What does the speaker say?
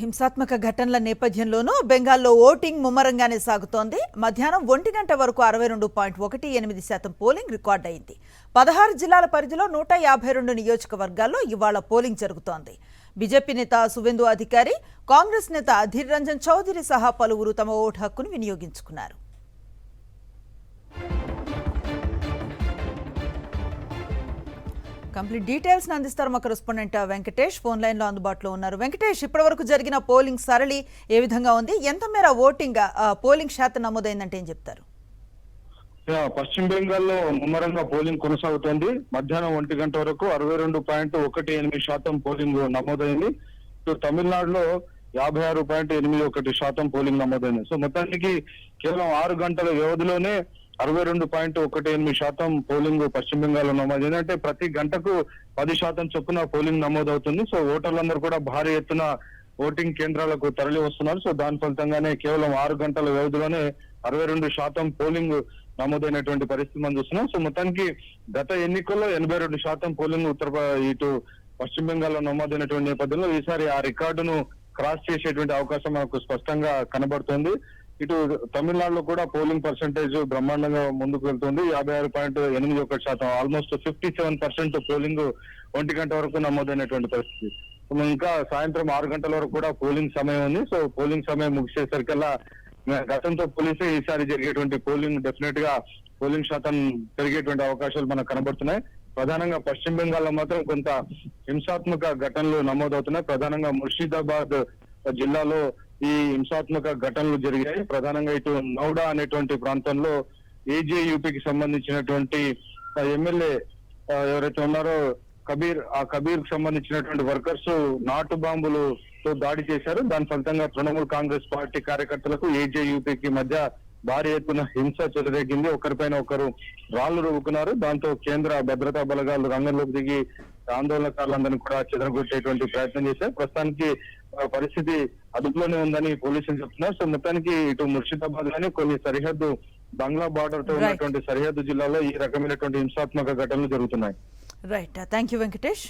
హింసాత్మక ఘటనల నేపథ్యంలోనూ బెంగాల్లో ఓటింగ్ ముమ్మరంగానే సాగుతోంది. మధ్యాహ్నం 1 గంట వరకు 62.18% పోలింగ్ రికార్డయింది. 16 జిల్లాల పరిధిలో 152 నియోజకవర్గాల్లో ఇవాళ పోలింగ్ జరుగుతోంది. బీజేపీ నేత సువేందు అధికారి, కాంగ్రెస్ నేత అధీర్ రంజన్ చౌదరి సహా పలువురు తమ ఓటు హక్కును వినియోగించుకున్నారు. కంప్లీట్ డీటెయిల్స్ అందిస్తారు మా కరెస్పాండెంట్ వెంకటేష్. ఫోన్ లైన్ లో అందుబాటులో ఉన్నారు. వెంకటేష్, ఇప్పటివరకు జరిగిన పోలింగ్ సరళి ఏ విధంగా ఉంది? ఎంత మేర పోలింగ్ శాతం నమోదైందంటే ఏం చెప్తారు? పశ్చిమ బెంగాల్లో ముమ్మరంగా పోలింగ్ కొనసాగుతోంది. మధ్యాహ్నం 1 గంట వరకు 62.18% పోలింగ్ నమోదైంది. తమిళనాడులో 56.81% పోలింగ్ నమోదైంది. సో మొత్తానికి కేవలం 6 గంటల వ్యవధిలోనే 62.18% పోలింగ్ పశ్చిమ బెంగాల్లో నమోదైంది. అంటే ప్రతి గంటకు 10% చొప్పున పోలింగ్ నమోదవుతుంది. సో ఓటర్లందరూ కూడా భారీ ఎత్తున ఓటింగ్ కేంద్రాలకు తరలి వస్తున్నారు. సో దాని ఫలితంగానే కేవలం 6 గంటల వ్యవధిలోనే 62% పోలింగ్ నమోదైనటువంటి పరిస్థితి మనం చూస్తున్నాం. సో మొత్తానికి గత ఎన్నికల్లో 82% పోలింగ్ ఇటు పశ్చిమ బెంగాల్లో నమోదైనటువంటి నేపథ్యంలో ఈసారి ఆ రికార్డును క్రాస్ చేసేటువంటి అవకాశం మనకు స్పష్టంగా కనబడుతోంది. ఇటు తమిళనాడులో కూడా పోలింగ్ పర్సంటేజ్ బ్రహ్మాండంగా ముందుకు వెళ్తుంది. 56.81%, ఆల్మోస్ట్ 57% పోలింగ్ 1 గంట వరకు నమోదైనటువంటి పరిస్థితి. ఇంకా సాయంత్రం 6 గంటల వరకు కూడా పోలింగ్ సమయం ఉంది. సో పోలింగ్ సమయం ముగిసేసరికల్లా గతంతో పోలిస్తే ఈసారి జరిగేటువంటి పోలింగ్ డెఫినెట్ గా పోలింగ్ శాతం పెరిగేటువంటి అవకాశాలు మనకు కనబడుతున్నాయి. ప్రధానంగా పశ్చిమ బెంగాల్లో మాత్రం కొంత హింసాత్మక ఘటనలు నమోదవుతున్నాయి. ప్రధానంగా ముర్షిదాబాద్ జిల్లాలో ఈ హింసాత్మక ఘటనలు జరిగాయి. ప్రధానంగా ఇటు నౌడా అనేటువంటి ప్రాంతంలో ఏజేయూపీకి సంబంధించినటువంటి ఎమ్మెల్యే ఎవరైతే ఉన్నారో కబీర్ కు సంబంధించినటువంటి వర్కర్స్ నాటు బాంబులతో దాడి చేశారు. దాని ఫలితంగా తృణమూల్ కాంగ్రెస్ పార్టీ కార్యకర్తలకు ఏజేయూపీకి మధ్య భారీ ఎత్తున హింస చెలరేగింది. ఒకరిపైన ఒకరు రాళ్లు రువ్వుకున్నారు. దాంతో కేంద్ర భద్రతా బలగాలు రంగంలోకి దిగి ఆందోళనకారులందరినీ కూడా చెదరగొట్టేటువంటి ప్రయత్నం చేశారు. ప్రస్తుతానికి పరిస్థితి అదుపులోనే ఉందని పోలీసులు చెప్తున్నారు. సో మొత్తానికి ఇటు ముర్షిదాబాద్ గానీ కొన్ని సరిహద్దు బంగ్లా బార్డర్ తో ఉన్నటువంటి సరిహద్దు జిల్లాలో ఈ రకమైనటువంటి హింసాత్మక ఘటనలు జరుగుతున్నాయి. Right, thank you Venkatesh.